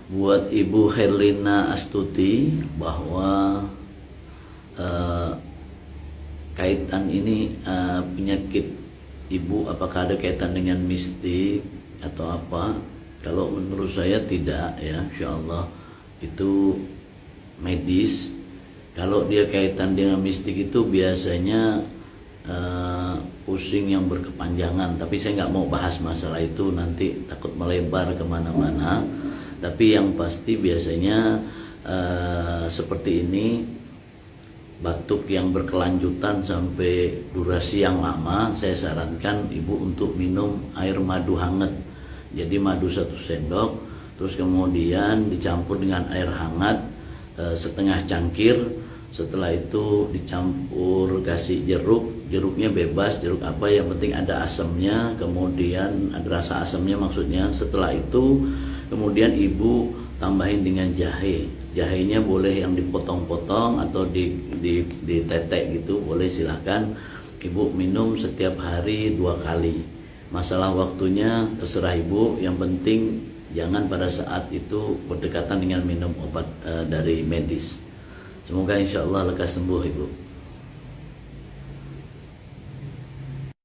buat Ibu Herlina Astuti bahwa kaitan ini penyakit Ibu apakah ada kaitan dengan mistik atau apa? Kalau menurut saya tidak ya, insyaallah itu medis. Kalau dia kaitan dengan mistik itu biasanya pusing yang berkepanjangan, tapi saya nggak mau bahas masalah itu, nanti takut melebar kemana-mana. Tapi yang pasti biasanya seperti ini, batuk yang berkelanjutan sampai durasi yang lama, saya sarankan Ibu untuk minum air madu hangat. Jadi madu 1 sendok, terus kemudian dicampur dengan air hangat setengah cangkir. Setelah itu dicampur kasih jeruknya bebas, jeruk apa yang penting ada asamnya, kemudian ada rasa asamnya maksudnya. Setelah itu kemudian Ibu tambahin dengan jahe. Jahenya boleh yang dipotong-potong atau ditetek gitu, boleh, silahkan. Ibu minum setiap hari 2 kali. Masalah waktunya terserah Ibu, yang penting jangan pada saat itu berdekatan dengan minum obat dari medis. Semoga insya Allah lekas sembuh Ibu.